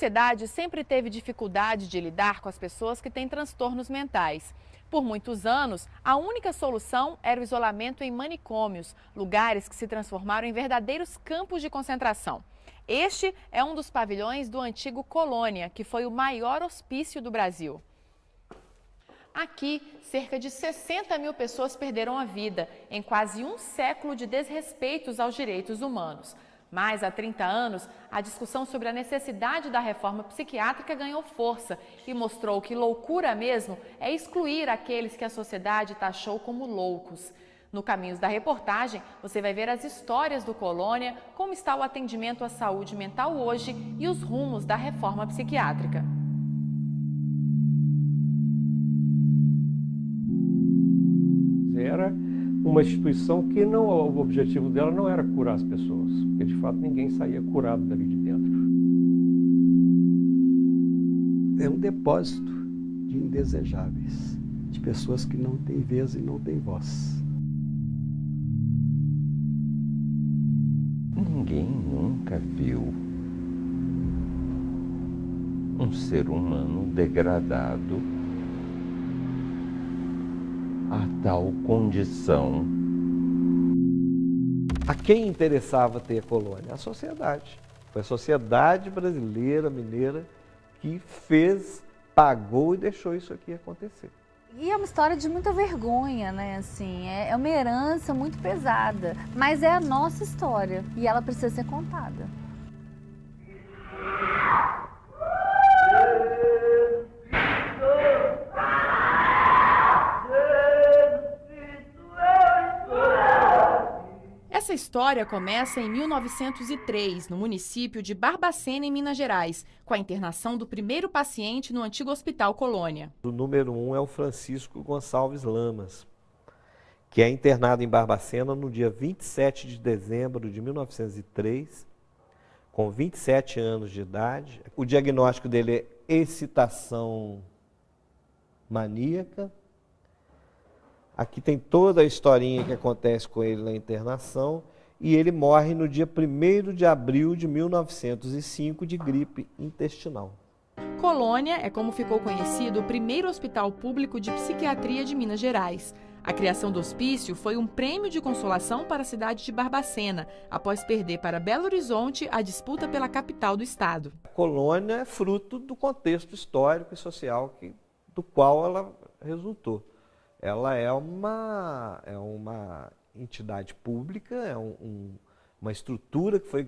sociedade sempre teve dificuldade de lidar com as pessoas que têm transtornos mentais. Por muitos anos, a única solução era o isolamento em manicômios, lugares que se transformaram em verdadeiros campos de concentração. Este é um dos pavilhões do antigo Colônia, que foi o maior hospício do Brasil. Aqui, cerca de 60 mil pessoas perderam a vida em quase um século de desrespeitos aos direitos humanos. Mas há 30 anos, a discussão sobre a necessidade da reforma psiquiátrica ganhou força e mostrou que loucura mesmo é excluir aqueles que a sociedade taxou como loucos. No Caminhos da Reportagem, você vai ver as histórias do Colônia, como está o atendimento à saúde mental hoje e os rumos da reforma psiquiátrica. Era uma instituição que o objetivo dela não era curar as pessoas, porque de fato ninguém saía curado dali de dentro. É um depósito de indesejáveis, de pessoas que não têm vez e não têm voz. Ninguém nunca viu um ser humano degradado a tal condição. A quem interessava ter a colônia? A sociedade. Foi a sociedade brasileira, mineira, que fez, pagou e deixou isso aqui acontecer. E é uma história de muita vergonha, né? Assim, é uma herança muito pesada, mas é a nossa história e ela precisa ser contada. Essa história começa em 1903, no município de Barbacena, em Minas Gerais, com a internação do primeiro paciente no antigo Hospital Colônia. O número 1 é o Francisco Gonçalves Lamas, que é internado em Barbacena no dia 27 de dezembro de 1903, com 27 anos de idade. O diagnóstico dele é excitação maníaca. Aqui tem toda a historinha que acontece com ele na internação e ele morre no dia 1º de abril de 1905 de gripe intestinal. Colônia é como ficou conhecido o primeiro hospital público de psiquiatria de Minas Gerais. A criação do hospício foi um prêmio de consolação para a cidade de Barbacena, após perder para Belo Horizonte a disputa pela capital do estado. A Colônia é fruto do contexto histórico e social do qual ela resultou. Ela é uma entidade pública, é uma estrutura que foi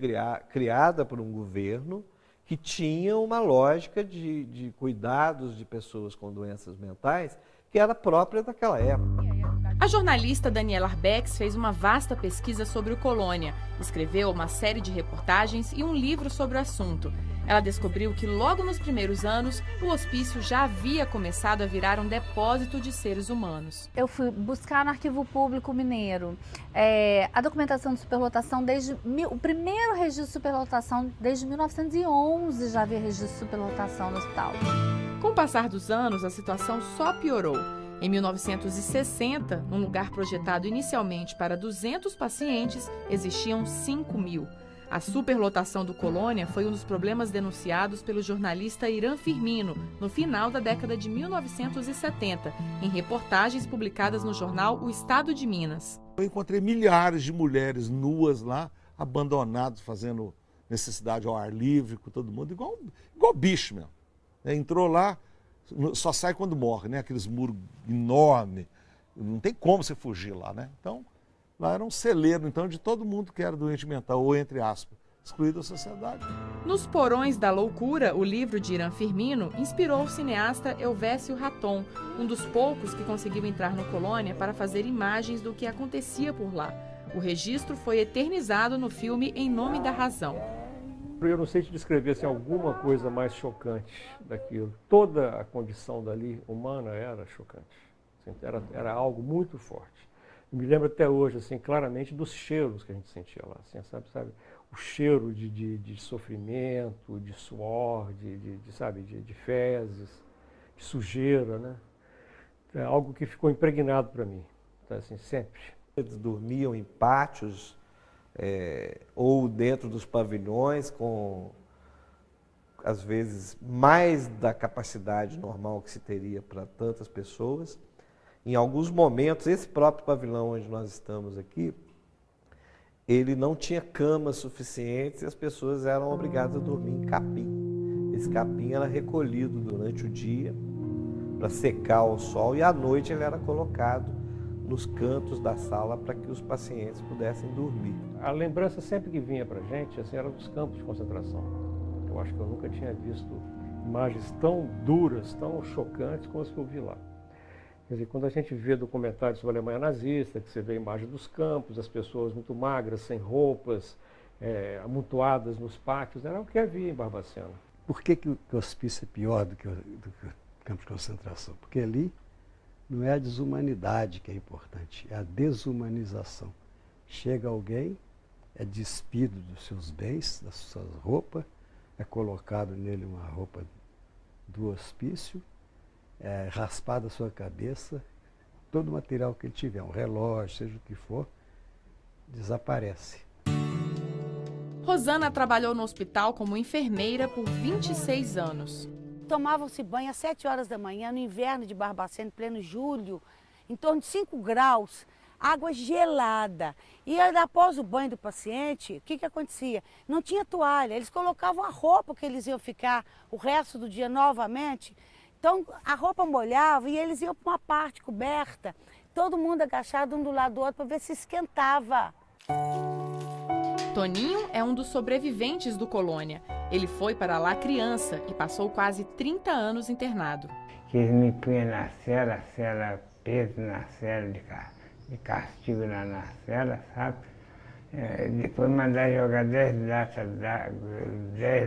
criada por um governo que tinha uma lógica de cuidados de pessoas com doenças mentais que era própria daquela época. A jornalista Daniela Arbex fez uma vasta pesquisa sobre o Colônia, escreveu uma série de reportagens e um livro sobre o assunto. Ela descobriu que logo nos primeiros anos, o hospício já havia começado a virar um depósito de seres humanos. Eu fui buscar no Arquivo Público Mineiro a documentação de superlotação o primeiro registro de superlotação desde 1911 já havia registro de superlotação no hospital. Com o passar dos anos, a situação só piorou. Em 1960, num lugar projetado inicialmente para 200 pacientes, existiam 5.000. A superlotação do Colônia foi um dos problemas denunciados pelo jornalista Irã Firmino no final da década de 1970, em reportagens publicadas no jornal O Estado de Minas. Eu encontrei milhares de mulheres nuas lá, abandonadas, fazendo necessidade ao ar livre com todo mundo, igual bicho mesmo. Entrou lá, só sai quando morre, né? Aqueles muros enormes, não tem como você fugir lá, né? Então, lá era um celeiro, então, de todo mundo que era doente mental, ou entre aspas, excluído da sociedade. Nos Porões da Loucura, o livro de Irã Firmino inspirou o cineasta Elvésio Raton, um dos poucos que conseguiu entrar no Colônia para fazer imagens do que acontecia por lá. O registro foi eternizado no filme Em Nome da Razão. Eu não sei te descrever assim, alguma coisa mais chocante daquilo. Toda a condição dali humana era chocante. Assim, era algo muito forte. Eu me lembro até hoje, assim, claramente dos cheiros que a gente sentia lá, assim, sabe? O cheiro de sofrimento, de suor, de fezes, de sujeira, né? É algo que ficou impregnado para mim, tá, assim, sempre. Eles dormiam em pátios ou dentro dos pavilhões às vezes, mais da capacidade normal que se teria para tantas pessoas. Em alguns momentos, esse próprio pavilhão onde nós estamos aqui, ele não tinha camas suficientes e as pessoas eram obrigadas a dormir em capim. Esse capim era recolhido durante o dia para secar ao sol e à noite ele era colocado nos cantos da sala para que os pacientes pudessem dormir. A lembrança sempre que vinha para a gente assim, era dos campos de concentração. Eu acho que eu nunca tinha visto imagens tão duras, tão chocantes como as que eu vi lá. Quer dizer, quando a gente vê documentários sobre a Alemanha nazista, que você vê a imagem dos campos, as pessoas muito magras, sem roupas, amontoadas nos pátios, era o que havia em Barbacena. Por que o hospício é pior do que o campo de concentração? Porque ali não é a desumanidade que é importante, é a desumanização. Chega alguém, é despido dos seus bens, das suas roupas, é colocado nele uma roupa do hospício, é raspada a sua cabeça, todo o material que ele tiver, um relógio, seja o que for, desaparece. Rosana trabalhou no hospital como enfermeira por 26 anos. Tomavam-se banho às 7 horas da manhã, no inverno de Barbacena, em pleno julho, em torno de 5 graus, água gelada. E após o banho do paciente, o que acontecia? Não tinha toalha, eles colocavam a roupa que eles iam ficar o resto do dia novamente. Então a roupa molhava e eles iam para uma parte coberta, todo mundo agachado um do lado do outro para ver se esquentava. Toninho é um dos sobreviventes do Colônia. Ele foi para lá criança e passou quase 30 anos internado. Eles me punham na cela preso na cela de castigo lá na cela, sabe? Depois mandar jogar 10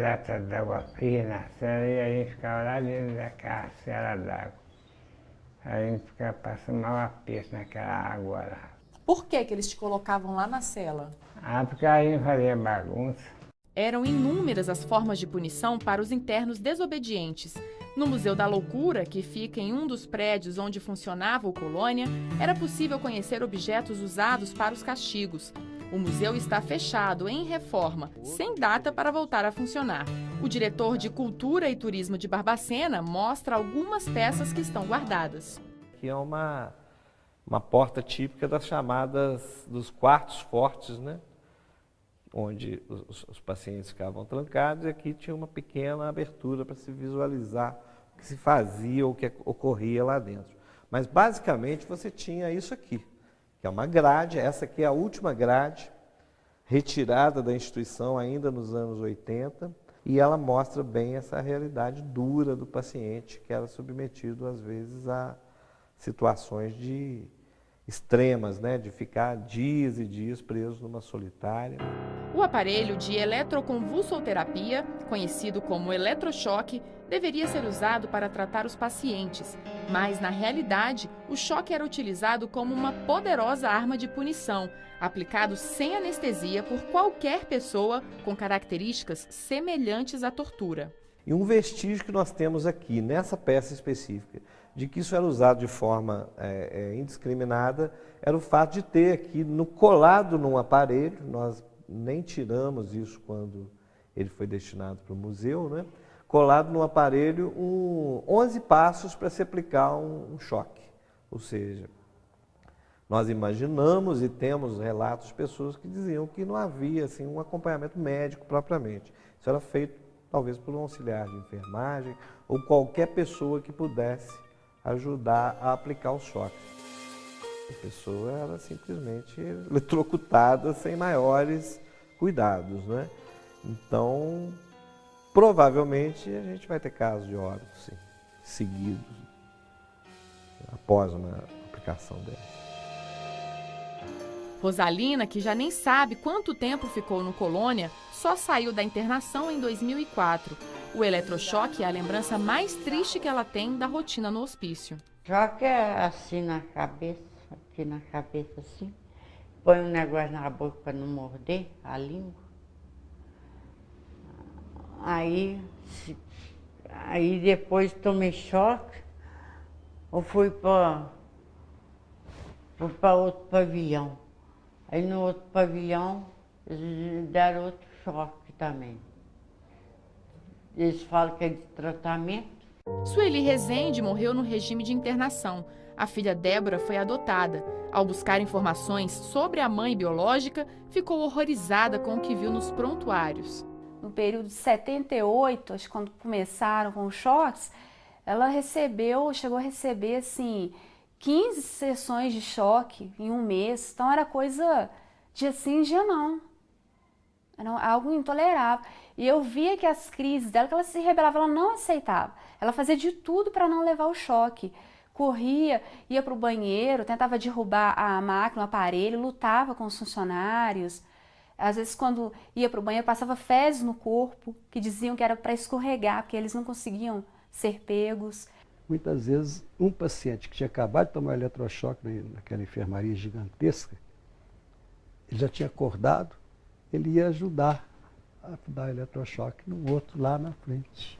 latas d'água fria na cela e a gente ficava lá dentro daquela cela d'água. A gente ficava passando mal aperto naquela água lá. Por que eles te colocavam lá na cela? Porque a gente fazia bagunça. Eram inúmeras as formas de punição para os internos desobedientes. No Museu da Loucura, que fica em um dos prédios onde funcionava o Colônia, era possível conhecer objetos usados para os castigos. O museu está fechado, em reforma, sem data para voltar a funcionar. O diretor de Cultura e Turismo de Barbacena mostra algumas peças que estão guardadas. Que é uma porta típica das chamadas dos quartos fortes, né? Onde os pacientes ficavam trancados e aqui tinha uma pequena abertura para se visualizar o que se fazia ou o que ocorria lá dentro. Mas basicamente você tinha isso aqui, que é uma grade, essa aqui é a última grade, retirada da instituição ainda nos anos 80, e ela mostra bem essa realidade dura do paciente que era submetido às vezes a situações extremas, né, de ficar dias e dias preso numa solitária. O aparelho de eletroconvulsoterapia, conhecido como eletrochoque, deveria ser usado para tratar os pacientes, mas na realidade o choque era utilizado como uma poderosa arma de punição, aplicado sem anestesia por qualquer pessoa com características semelhantes à tortura. E um vestígio que nós temos aqui, nessa peça específica, de que isso era usado de forma indiscriminada, era o fato de ter aqui, colado num aparelho, nós nem tiramos isso quando ele foi destinado para o museu, né? Colado num aparelho 11 passos para se aplicar um choque. Ou seja, nós imaginamos e temos relatos de pessoas que diziam que não havia assim, um acompanhamento médico propriamente. Isso era feito talvez por um auxiliar de enfermagem ou qualquer pessoa que pudesse ajudar a aplicar os choques. A pessoa era simplesmente eletrocutada sem maiores cuidados, né? Então, provavelmente a gente vai ter casos de óbitos sim, seguidos após uma aplicação dela. Rosalina, que já nem sabe quanto tempo ficou no Colônia, só saiu da internação em 2004. O eletrochoque é a lembrança mais triste que ela tem da rotina no hospício. Choque é assim na cabeça, aqui na cabeça assim. Põe um negócio na boca para não morder a língua. Aí depois tomei choque, eu fui para outro pavilhão. Aí no outro pavilhão eles deram outro choque também. Eles falam que é de tratamento. Sueli Rezende morreu no regime de internação. A filha Débora foi adotada. Ao buscar informações sobre a mãe biológica, ficou horrorizada com o que viu nos prontuários. No período de 78, acho que quando começaram com os choques, ela chegou a receber assim 15 sessões de choque em um mês. Então era coisa dia sim, dia não. Era algo intolerável. E eu via que as crises dela, que ela se rebelava, ela não aceitava. Ela fazia de tudo para não levar o choque. Corria, ia para o banheiro, tentava derrubar a máquina, o aparelho, lutava com os funcionários. Às vezes, quando ia para o banheiro, passava fezes no corpo, que diziam que era para escorregar, porque eles não conseguiam ser pegos. Muitas vezes, um paciente que tinha acabado de tomar eletrochoque naquela enfermaria gigantesca, ele já tinha acordado, ele ia ajudar a dar eletrochoque no outro lá na frente.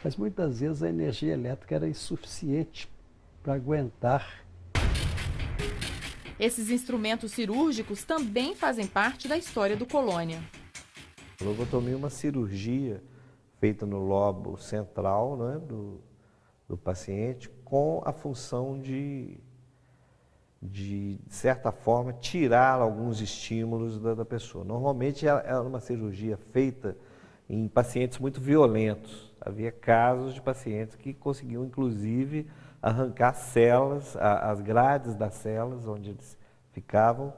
Mas muitas vezes a energia elétrica era insuficiente para aguentar. Esses instrumentos cirúrgicos também fazem parte da história do Colônia. A lobotomia é uma cirurgia feita no lobo central, né, do paciente, com a função de certa forma, tirar alguns estímulos da pessoa. Normalmente é uma cirurgia feita em pacientes muito violentos. Havia casos de pacientes que conseguiam, inclusive, arrancar células, as grades das células onde eles ficavam,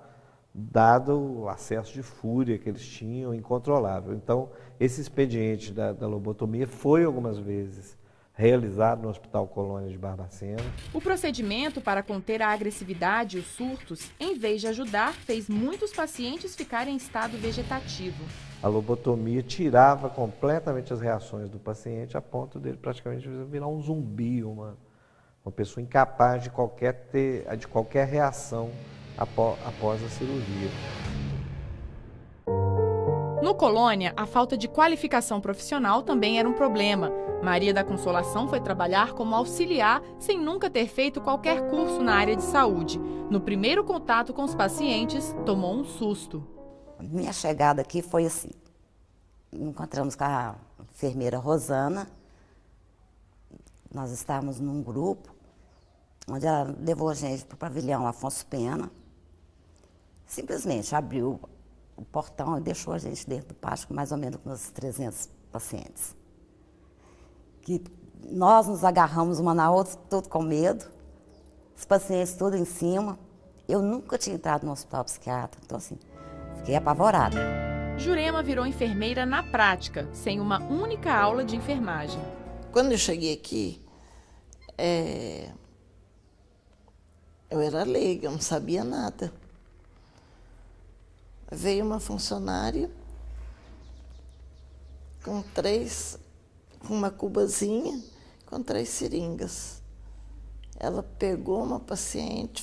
dado o acesso de fúria que eles tinham, incontrolável. Então, esse expediente da lobotomia foi algumas vezes realizado no Hospital Colônia de Barbacena. O procedimento para conter a agressividade e os surtos, em vez de ajudar, fez muitos pacientes ficarem em estado vegetativo. A lobotomia tirava completamente as reações do paciente a ponto dele praticamente virar um zumbi, uma pessoa incapaz de qualquer reação após a cirurgia. No Colônia, a falta de qualificação profissional também era um problema. Maria da Consolação foi trabalhar como auxiliar sem nunca ter feito qualquer curso na área de saúde. No primeiro contato com os pacientes, tomou um susto. Minha chegada aqui foi assim, encontramos com a enfermeira Rosana, nós estávamos num grupo, onde ela levou a gente para o pavilhão Afonso Pena, simplesmente abriu o portão e deixou a gente dentro do pátio com mais ou menos uns 300 pacientes. Que nós nos agarramos uma na outra, tudo com medo, os pacientes tudo em cima. Eu nunca tinha entrado no hospital psiquiátrico, então assim, fiquei apavorada. Jurema virou enfermeira na prática, sem uma única aula de enfermagem. Quando eu cheguei aqui, eu era leiga, eu não sabia nada. Veio uma funcionária com uma cubazinha com 3 seringas. Ela pegou uma paciente,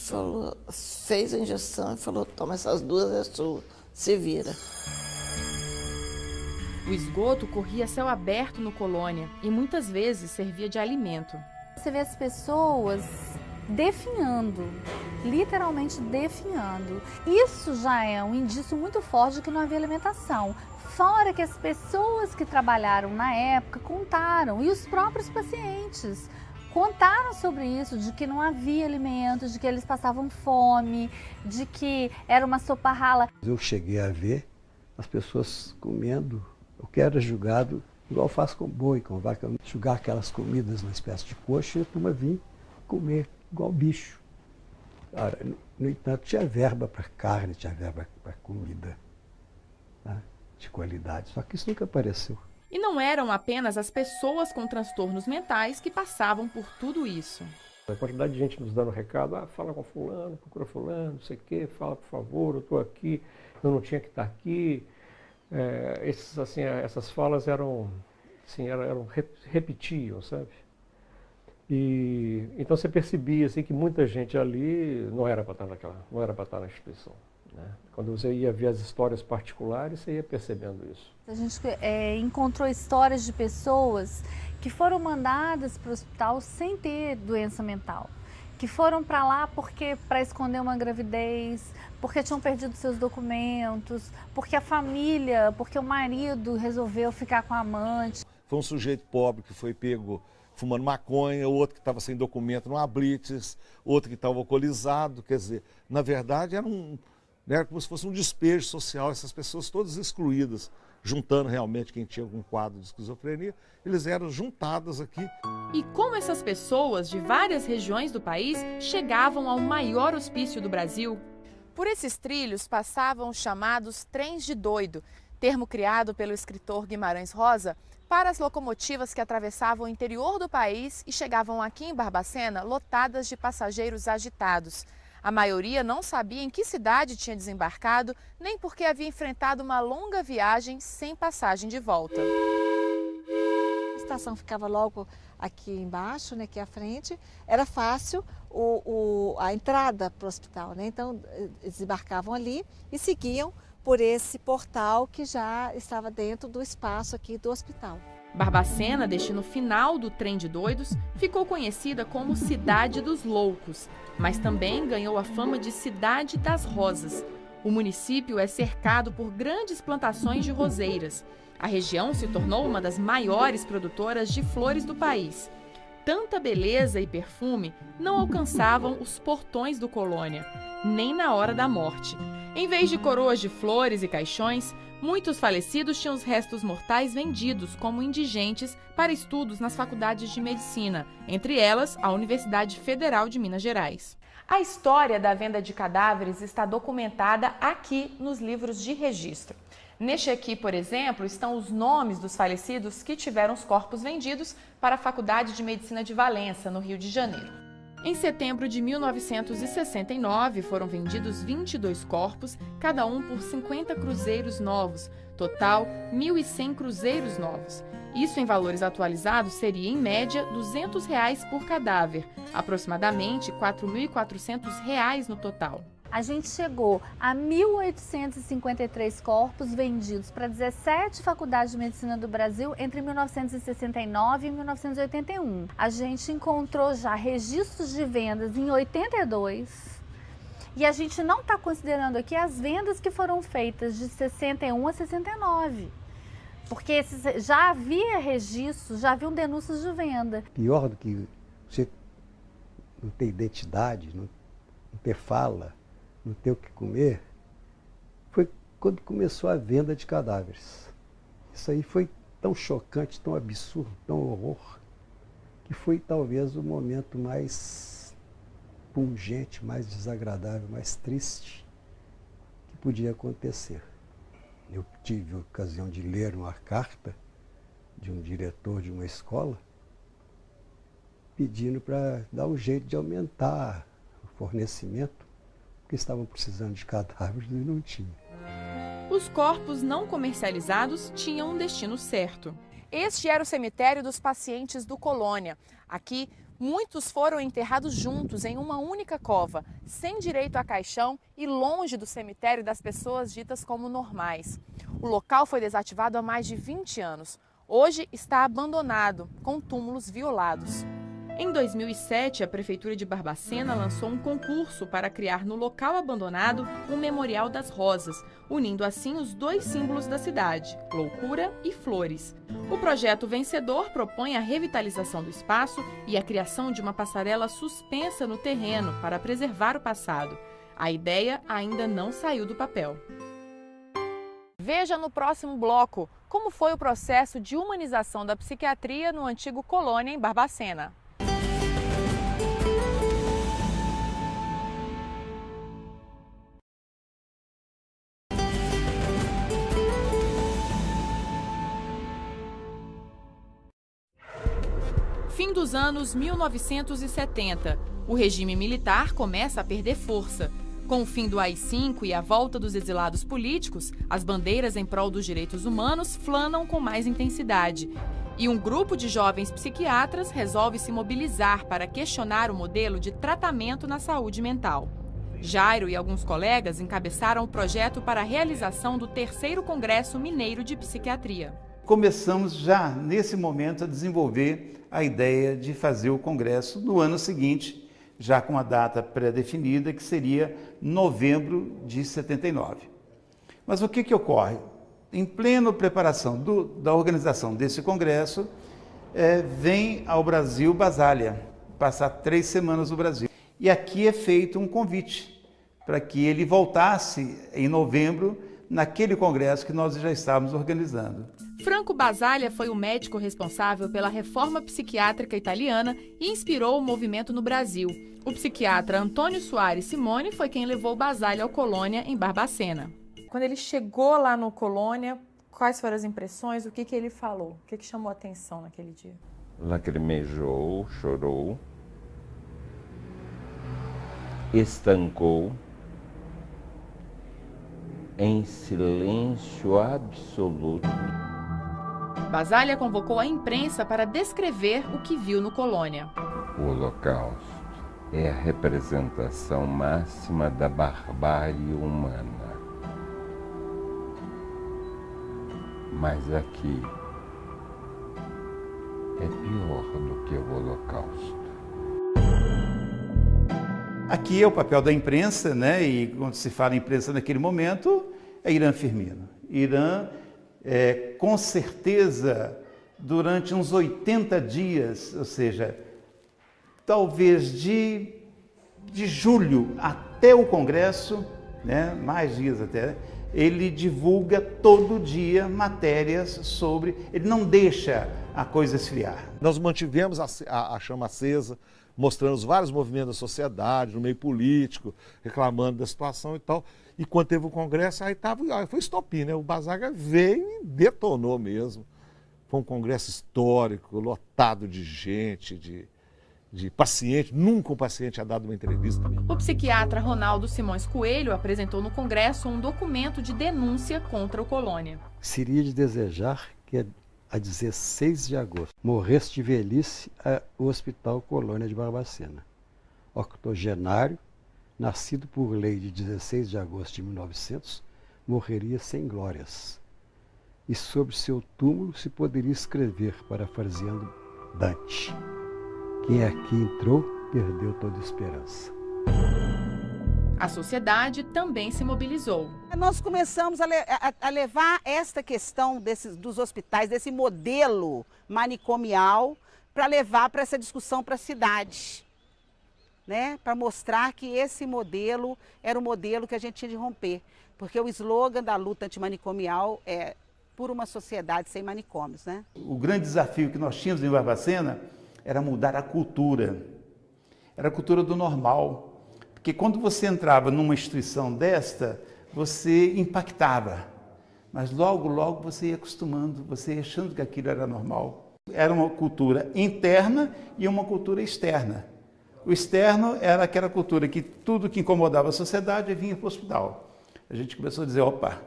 fez a injeção e falou: toma, essas 2 é sua, se vira. O esgoto corria a céu aberto no Colônia e muitas vezes servia de alimento. Você vê as pessoas definhando, literalmente definhando. Isso já é um indício muito forte de que não havia alimentação. Fora que as pessoas que trabalharam na época contaram, e os próprios pacientes contaram sobre isso, de que não havia alimentos, de que eles passavam fome, de que era uma sopa rala. Eu cheguei a ver as pessoas comendo o que era julgado, igual faz com boi, com vaca, jogar aquelas comidas numa espécie de coxa e a turma vinha comer igual bicho. Ora, no entanto, tinha verba para carne, tinha verba para comida, né, de qualidade, só que isso nunca apareceu. E não eram apenas as pessoas com transtornos mentais que passavam por tudo isso. A quantidade de gente nos dando recado, fala com fulano, procura fulano, não sei o quê, fala por favor, eu estou aqui, eu não tinha que estar aqui. Essas falas repetiam, sabe? E então você percebia assim, que muita gente ali não era para estar na instituição, né? Quando você ia ver as histórias particulares, você ia percebendo isso. A gente encontrou histórias de pessoas que foram mandadas para o hospital sem ter doença mental, que foram para lá para esconder uma gravidez, porque tinham perdido seus documentos, porque a família, porque o marido resolveu ficar com a amante. foi um sujeito pobre que foi pego fumando maconha, outro que estava sem documento numa blitz, outro que estava alcoolizado. Quer dizer, na verdade era como se fosse um despejo social, essas pessoas todas excluídas, juntando realmente quem tinha algum quadro de esquizofrenia, eles eram juntadas aqui. E como essas pessoas de várias regiões do país chegavam ao maior hospício do Brasil? Por esses trilhos passavam os chamados trens de doido, termo criado pelo escritor Guimarães Rosa para as locomotivas que atravessavam o interior do país e chegavam aqui em Barbacena lotadas de passageiros agitados. A maioria não sabia em que cidade tinha desembarcado, nem porque havia enfrentado uma longa viagem sem passagem de volta. A estação ficava logo aqui embaixo, né, aqui à frente. Era fácil a entrada para o hospital, né? Então, desembarcavam ali e seguiam por esse portal que já estava dentro do espaço aqui do hospital. Barbacena, destino final do trem de doidos, ficou conhecida como Cidade dos Loucos, mas também ganhou a fama de Cidade das Rosas. O município é cercado por grandes plantações de roseiras. A região se tornou uma das maiores produtoras de flores do país. Tanta beleza e perfume não alcançavam os portões do Colônia, nem na hora da morte. Em vez de coroas de flores e caixões, muitos falecidos tinham os restos mortais vendidos como indigentes para estudos nas faculdades de medicina, entre elas a Universidade Federal de Minas Gerais. A história da venda de cadáveres está documentada aqui nos livros de registro. Neste aqui, por exemplo, estão os nomes dos falecidos que tiveram os corpos vendidos para a Faculdade de Medicina de Valença, no Rio de Janeiro. Em setembro de 1969, foram vendidos 22 corpos, cada um por 50 cruzeiros novos, total 1.100 cruzeiros novos. Isso em valores atualizados seria, em média, R$ 200 por cadáver, aproximadamente R$ 4.400 no total. A gente chegou a 1.853 corpos vendidos para 17 faculdades de medicina do Brasil entre 1969 e 1981. A gente encontrou já registros de vendas em 82 e a gente não está considerando aqui as vendas que foram feitas de 61 a 69. Porque já havia registros, já haviam denúncias de venda. Pior do que você não ter identidade, não ter fala, não ter o que comer, foi quando começou a venda de cadáveres. Isso aí foi tão chocante, tão absurdo, tão horror, que foi talvez o momento mais pungente, mais desagradável, mais triste que podia acontecer. Eu tive a ocasião de ler uma carta de um diretor de uma escola pedindo para dar um jeito de aumentar o fornecimento, porque estavam precisando de cadáveres e não tinham. Os corpos não comercializados tinham um destino certo. Este era o cemitério dos pacientes do Colônia. Aqui, muitos foram enterrados juntos em uma única cova, sem direito a caixão e longe do cemitério das pessoas ditas como normais. O local foi desativado há mais de 20 anos. Hoje está abandonado, com túmulos violados. Em 2007, a Prefeitura de Barbacena lançou um concurso para criar no local abandonado um Memorial das Rosas, unindo assim os dois símbolos da cidade, loucura e flores. O projeto vencedor propõe a revitalização do espaço e a criação de uma passarela suspensa no terreno para preservar o passado. A ideia ainda não saiu do papel. Veja no próximo bloco como foi o processo de humanização da psiquiatria no antigo Colônia em Barbacena. Fim dos anos 1970. O regime militar começa a perder força. Com o fim do AI-5 e a volta dos exilados políticos, as bandeiras em prol dos direitos humanos flanam com mais intensidade. E um grupo de jovens psiquiatras resolve se mobilizar para questionar o modelo de tratamento na saúde mental. Jairo e alguns colegas encabeçaram o projeto para a realização do 3º Congresso Mineiro de Psiquiatria. Começamos já, nesse momento, a desenvolver a ideia de fazer o congresso no ano seguinte, já com a data pré-definida, que seria novembro de 79. Mas o que ocorre? em plena preparação da organização desse congresso, vem ao Brasil Basaglia, passar 3 semanas no Brasil. E aqui é feito um convite para que ele voltasse em novembro, naquele congresso que nós já estávamos organizando. Franco Basaglia foi o médico responsável pela reforma psiquiátrica italiana e inspirou o movimento no Brasil. O psiquiatra Antônio Soares Simone foi quem levou Basaglia ao Colônia, em Barbacena. Quando ele chegou lá no Colônia, quais foram as impressões? O que ele falou? O que chamou a atenção naquele dia? Lacrimejou, chorou, estancou em silêncio absoluto. Basaglia convocou a imprensa para descrever o que viu no Colônia. O Holocausto é a representação máxima da barbárie humana. Mas aqui é pior do que o Holocausto. Aqui é o papel da imprensa, né? E quando se fala em imprensa naquele momento, é Irã Firmino. Irã, com certeza, durante uns 80 dias, ou seja, talvez de julho até o Congresso, né? Mais dias até, ele divulga todo dia matérias sobre... Ele não deixa a coisa esfriar. Nós mantivemos a chama acesa, mostrando os vários movimentos da sociedade, no meio político, reclamando da situação e tal. E quando teve o congresso, aí foi estopim, né? O Basaglia veio e detonou mesmo. Foi um congresso histórico, lotado de gente, de paciente. Nunca um paciente tinha dado uma entrevista. O psiquiatra Ronaldo Simões Coelho apresentou no Congresso um documento de denúncia contra o Colônia. Seria de desejar que a 16 de agosto morresse de velhice o Hospital Colônia de Barbacena. Octogenário, nascido por lei de 16 de agosto de 1900, morreria sem glórias. E sobre seu túmulo se poderia escrever, parafraseando Dante: quem aqui entrou, perdeu toda esperança. A sociedade também se mobilizou. Nós começamos a levar esta questão dos hospitais, desse modelo manicomial, para levar para essa discussão para a cidade, né? Para mostrar que esse modelo era o modelo que a gente tinha de romper. Porque o slogan da luta antimanicomial é por uma sociedade sem manicômios, né? O grande desafio que nós tínhamos em Barbacena era mudar a cultura. Era a cultura do normal. Porque quando você entrava numa instituição desta, você impactava. Mas logo, logo você ia acostumando, você ia achando que aquilo era normal. Era uma cultura interna e uma cultura externa. O externo era aquela cultura que tudo que incomodava a sociedade vinha para o hospital. A gente começou a dizer, opa,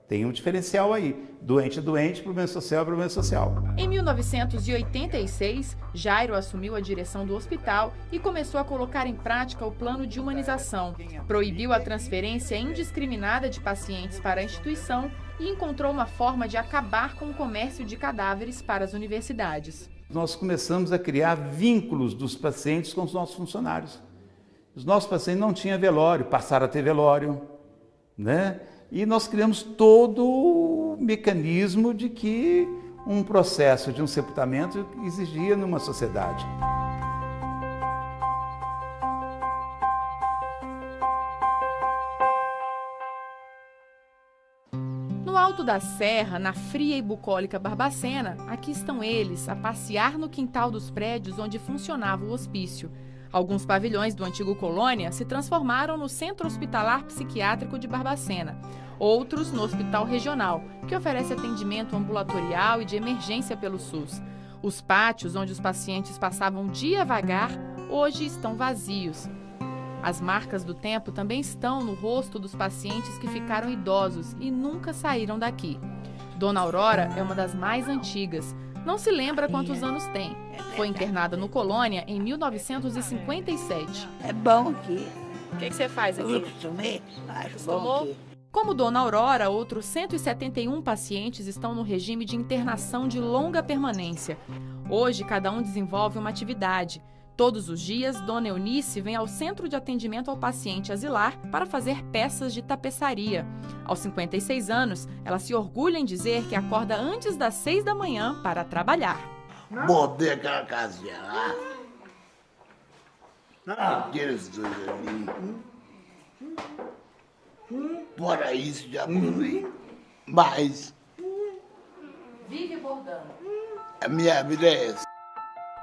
tem um diferencial aí. Doente é doente, problema social é problema social. Em 1986, Jairo assumiu a direção do hospital e começou a colocar em prática o plano de humanização. Proibiu a transferência indiscriminada de pacientes para a instituição e encontrou uma forma de acabar com o comércio de cadáveres para as universidades. Nós começamos a criar vínculos dos pacientes com os nossos funcionários. Os nossos pacientes não tinham velório, passaram a ter velório, né? E nós criamos todo o mecanismo de que um processo de um sepultamento exigia numa sociedade. No alto da serra, na fria e bucólica Barbacena, aqui estão eles, a passear no quintal dos prédios onde funcionava o hospício. Alguns pavilhões do antigo Colônia se transformaram no Centro Hospitalar Psiquiátrico de Barbacena. Outros no Hospital Regional, que oferece atendimento ambulatorial e de emergência pelo SUS. Os pátios onde os pacientes passavam dia vagar, hoje estão vazios. As marcas do tempo também estão no rosto dos pacientes que ficaram idosos e nunca saíram daqui. Dona Aurora é uma das mais antigas. Não se lembra quantos anos tem. Foi internada no Colônia em 1957. É bom aqui. O que você faz aqui? Acostumei. Acho bom bom aqui. Como Dona Aurora, outros 171 pacientes estão no regime de internação de longa permanência. Hoje, cada um desenvolve uma atividade. Todos os dias, Dona Eunice vem ao Centro de Atendimento ao Paciente Asilar para fazer peças de tapeçaria. Aos 56 anos, ela se orgulha em dizer que acorda antes das 6 da manhã para trabalhar. Botei aquela casinha lá, aqueles dois ali. Fora isso, já provei. Mas vive bordando. A minha vida é essa.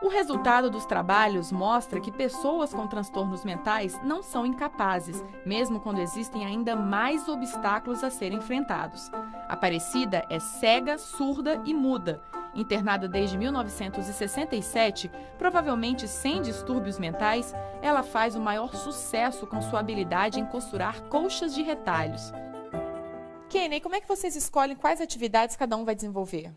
O resultado dos trabalhos mostra que pessoas com transtornos mentais não são incapazes, mesmo quando existem ainda mais obstáculos a serem enfrentados. Aparecida é cega, surda e muda. Internada desde 1967, provavelmente sem distúrbios mentais, ela faz o maior sucesso com sua habilidade em costurar colchas de retalhos. Kenny, como é que vocês escolhem quais atividades cada um vai desenvolver?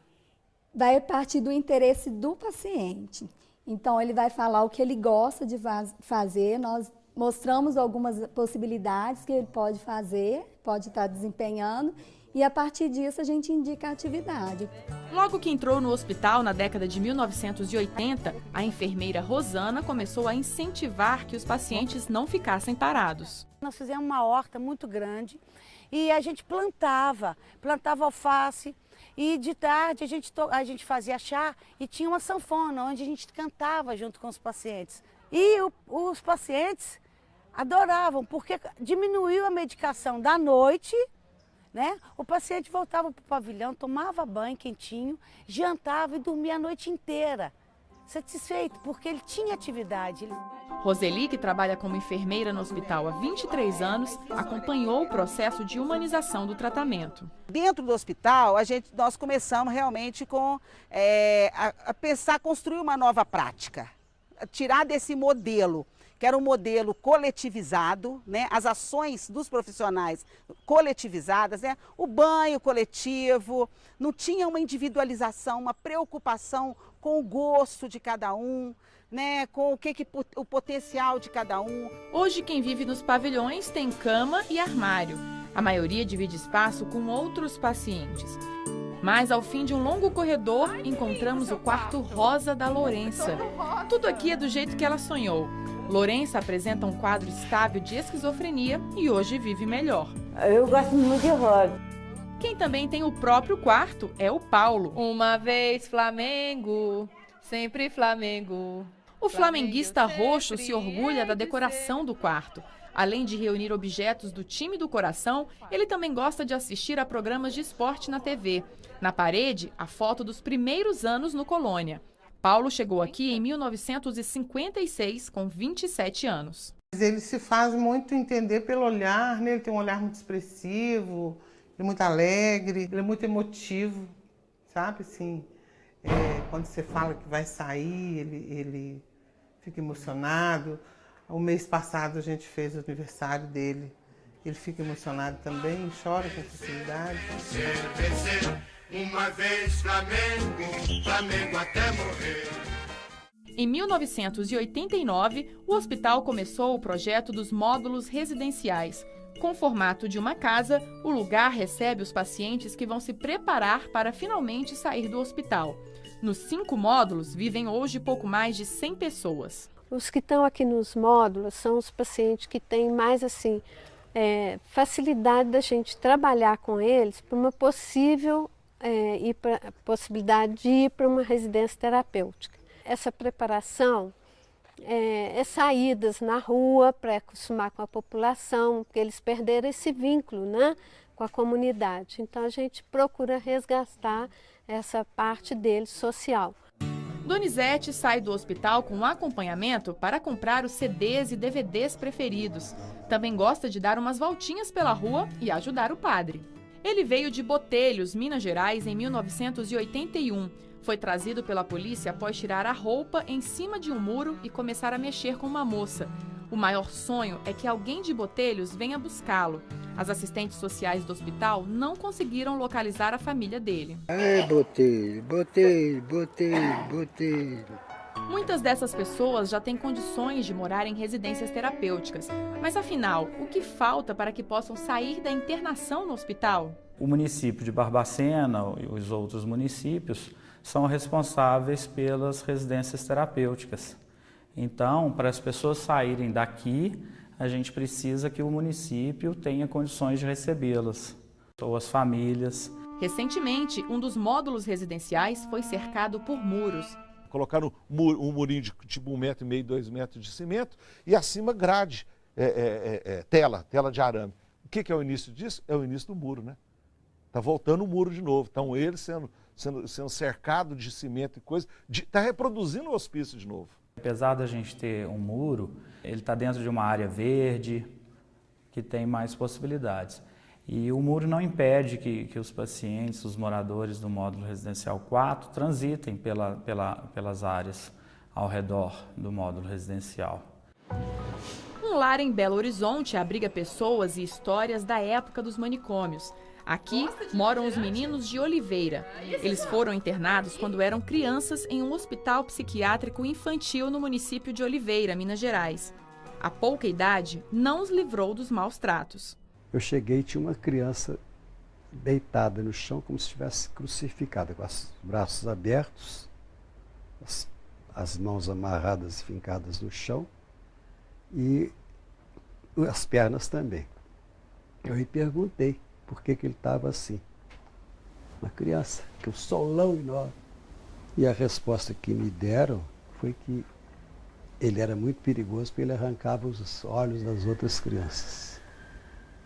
Vai partir do interesse do paciente. Então, ele vai falar o que ele gosta de fazer, nós mostramos algumas possibilidades que ele pode fazer, pode estar desempenhando, e a partir disso a gente indica a atividade. Logo que entrou no hospital na década de 1980, a enfermeira Rosana começou a incentivar que os pacientes não ficassem parados. Nós fizemos uma horta muito grande e a gente plantava alface. E de tarde a gente fazia chá e tinha uma sanfona onde a gente cantava junto com os pacientes. E os pacientes adoravam, porque diminuiu a medicação da noite, né? O paciente voltava para o pavilhão, tomava banho quentinho, jantava e dormia a noite inteira, satisfeito, porque ele tinha atividade. Roseli, que trabalha como enfermeira no hospital há 23 anos, acompanhou o processo de humanização do tratamento. Dentro do hospital, nós começamos realmente a pensar, construir uma nova prática, tirar desse modelo, que era um modelo coletivizado, né? As ações dos profissionais coletivizadas, né? O banho coletivo, não tinha uma individualização, uma preocupação com o gosto de cada um, né, com o potencial de cada um. Hoje quem vive nos pavilhões tem cama e armário. A maioria divide espaço com outros pacientes. Mas ao fim de um longo corredor, encontramos o quarto rosa da Lourença. Tudo aqui é do jeito que ela sonhou. Lourença apresenta um quadro estável de esquizofrenia e hoje vive melhor. Eu gosto muito de rosa. Quem também tem o próprio quarto é o Paulo. Uma vez Flamengo, sempre Flamengo. O flamenguista roxo se orgulha da decoração do quarto. Além de reunir objetos do time do coração, ele também gosta de assistir a programas de esporte na TV. Na parede, a foto dos primeiros anos no Colônia. Paulo chegou aqui em 1956, com 27 anos. Ele se faz muito entender pelo olhar, né? Ele tem um olhar muito expressivo, ele é muito alegre, ele é muito emotivo, sabe? Assim, quando você fala que vai sair, ele fica emocionado. O mês passado a gente fez o aniversário dele. Ele fica emocionado também, chora com facilidade. Uma vez Flamengo, Flamengo até morrer. Em 1989, o hospital começou o projeto dos módulos residenciais. Com o formato de uma casa, o lugar recebe os pacientes que vão se preparar para finalmente sair do hospital. Nos 5 módulos, vivem hoje pouco mais de 100 pessoas. Os que estão aqui nos módulos são os pacientes que têm mais facilidade da gente trabalhar com eles para uma possível possibilidade de ir para uma residência terapêutica. Essa preparação saídas na rua para acostumar com a população, porque eles perderam esse vínculo, né, com a comunidade. Então a gente procura resgatar essa parte deles social. Donizete sai do hospital com acompanhamento para comprar os CDs e DVDs preferidos. Também gosta de dar umas voltinhas pela rua e ajudar o padre. Ele veio de Botelhos, Minas Gerais, em 1981. Foi trazido pela polícia após tirar a roupa em cima de um muro e começar a mexer com uma moça. O maior sonho é que alguém de Botelhos venha buscá-lo. As assistentes sociais do hospital não conseguiram localizar a família dele. Botelho. Muitas dessas pessoas já têm condições de morar em residências terapêuticas. Mas afinal, o que falta para que possam sair da internação no hospital? O município de Barbacena e os outros municípios são responsáveis pelas residências terapêuticas. Então, para as pessoas saírem daqui, a gente precisa que o município tenha condições de recebê-las, ou as famílias. Recentemente, um dos módulos residenciais foi cercado por muros. Colocaram um murinho de tipo 1,5 m, 2 metros de cimento e acima grade, tela de arame. O que é o início disso? É o início do muro, né? Está voltando o muro de novo. Então ele sendo cercado de cimento e coisa, está reproduzindo o hospício de novo. Apesar da gente ter um muro, ele está dentro de uma área verde, que tem mais possibilidades. E o muro não impede que os pacientes, os moradores do módulo residencial 4, transitem pelas áreas ao redor do módulo residencial. Um lar em Belo Horizonte abriga pessoas e histórias da época dos manicômios. Aqui moram os meninos de Oliveira. Eles foram internados quando eram crianças em um hospital psiquiátrico infantil no município de Oliveira, Minas Gerais. A pouca idade não os livrou dos maus tratos. Eu cheguei e tinha uma criança deitada no chão como se estivesse crucificada, com os braços abertos, as mãos amarradas e fincadas no chão e as pernas também. Eu me perguntei por que ele estava assim. Uma criança, que o solão enorme. E a resposta que me deram foi que ele era muito perigoso porque ele arrancava os olhos das outras crianças.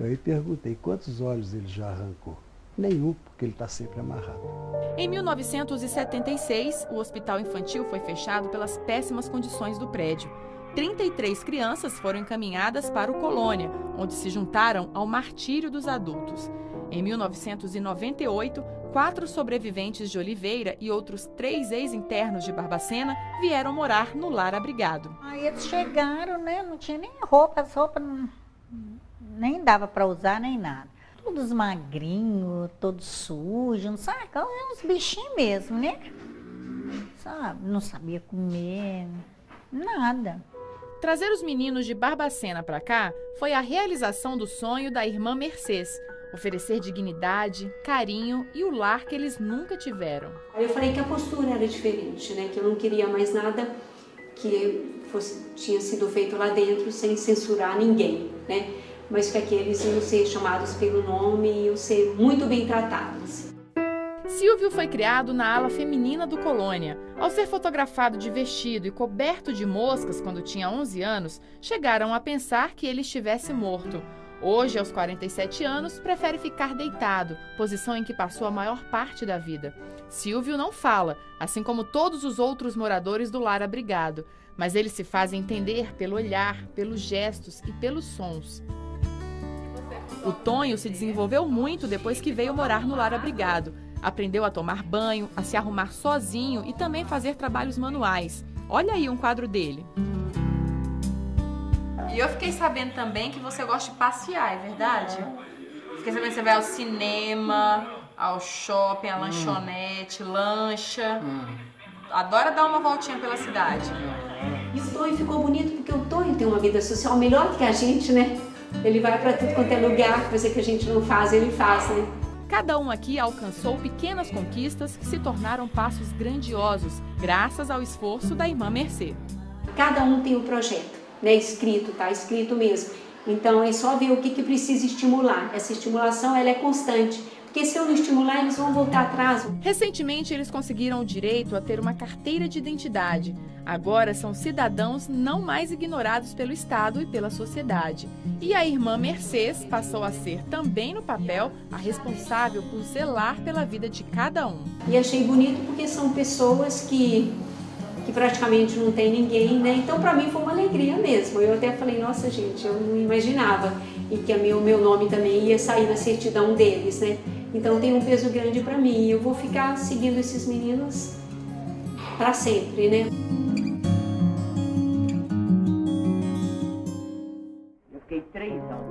Eu me perguntei quantos olhos ele já arrancou. Nenhum, porque ele está sempre amarrado. Em 1976, o hospital infantil foi fechado pelas péssimas condições do prédio. 33 crianças foram encaminhadas para o Colônia, onde se juntaram ao martírio dos adultos. Em 1998, 4 sobreviventes de Oliveira e outros 3 ex-internos de Barbacena vieram morar no lar abrigado. Aí eles chegaram, né? Não tinha nem roupa, as roupas nem dava para usar, nem nada. Todos magrinhos, todos sujos, sabe? Uns bichinhos mesmo, né? Sabe? Não sabia comer, nada. Trazer os meninos de Barbacena para cá foi a realização do sonho da irmã Mercês, oferecer dignidade, carinho e o lar que eles nunca tiveram. Eu falei que a postura era diferente, né? Que eu não queria mais nada que tinha sido feito lá dentro sem censurar ninguém, né? Mas que aqueles iam ser chamados pelo nome e iam ser muito bem tratados. Silvio foi criado na ala feminina do Colônia. Ao ser fotografado de vestido e coberto de moscas quando tinha 11 anos, chegaram a pensar que ele estivesse morto. Hoje, aos 47 anos, prefere ficar deitado, posição em que passou a maior parte da vida. Silvio não fala, assim como todos os outros moradores do lar abrigado, mas ele se faz entender pelo olhar, pelos gestos e pelos sons. O Tonho se desenvolveu muito depois que veio morar no lar abrigado. Aprendeu a tomar banho, a se arrumar sozinho e também fazer trabalhos manuais. Olha aí um quadro dele. E eu fiquei sabendo também que você gosta de passear, é verdade? Fiquei sabendo que você vai ao cinema, ao shopping, à lanchonete, lancha. Adora dar uma voltinha pela cidade. E o Tonho ficou bonito porque o Tonho tem uma vida social melhor que a gente, né? Ele vai para tudo quanto é lugar, coisa que a gente não faz, ele faz, né? Cada um aqui alcançou pequenas conquistas que se tornaram passos grandiosos, graças ao esforço da irmã Mercê. Cada um tem um projeto, né? Escrito, tá? Escrito mesmo. Então é só ver o que precisa estimular. Essa estimulação ela é constante. Porque se eu não estimular, eles vão voltar atrás. Recentemente, eles conseguiram o direito a ter uma carteira de identidade. Agora são cidadãos não mais ignorados pelo Estado e pela sociedade. E a irmã Mercês passou a ser também no papel a responsável por zelar pela vida de cada um. E achei bonito porque são pessoas que praticamente não tem ninguém, né? Então para mim foi uma alegria mesmo. Eu até falei, nossa gente, eu não imaginava. E que o meu nome também ia sair na certidão deles, né? Então tem um peso grande para mim e eu vou ficar seguindo esses meninos para sempre, né?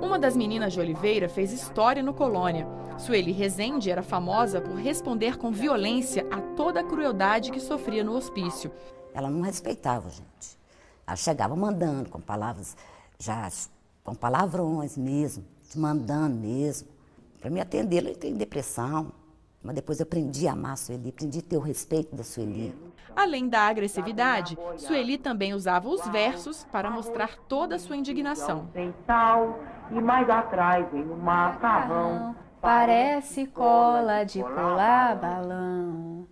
Uma das meninas de Oliveira fez história no Colônia. Sueli Rezende era famosa por responder com violência a toda a crueldade que sofria no hospício. Ela não respeitava a gente. Ela chegava mandando com palavras, já com palavrões mesmo, te mandando mesmo. Para me atender, ele tem depressão, Mas depois eu aprendi a amar a Sueli, aprendi a ter o respeito da Sueli. Além da agressividade, Sueli também usava os versos para mostrar toda a sua indignação. Sem sal, e mais atrás vem o macarrão. Parece cola de colar balão.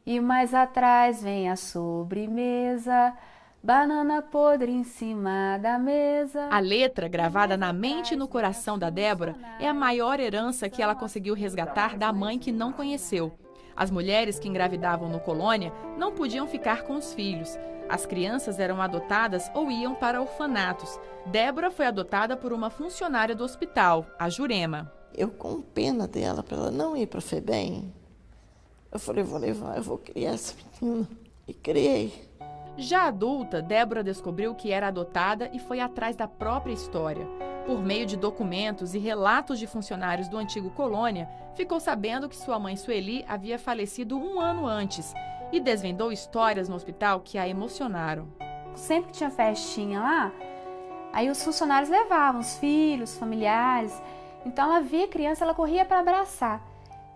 E mais atrás vem a sobremesa, banana podre em cima da mesa. A letra, gravada na mente e no coração da Débora, é a maior herança que ela conseguiu resgatar da mãe que não conheceu. As mulheres que engravidavam no Colônia não podiam ficar com os filhos. As crianças eram adotadas ou iam para orfanatos. Débora foi adotada por uma funcionária do hospital, a Jurema. Eu, com pena dela, para ela não ir para a FEBEM, eu falei, vou levar, eu vou criar essa menina. E criei. Já adulta, Débora descobriu que era adotada e foi atrás da própria história. Por meio de documentos e relatos de funcionários do antigo Colônia, ficou sabendo que sua mãe Sueli havia falecido 1 ano antes e desvendou histórias no hospital que a emocionaram. Sempre que tinha festinha lá, aí os funcionários levavam os filhos, os familiares. Então ela via a criança, ela corria para abraçar.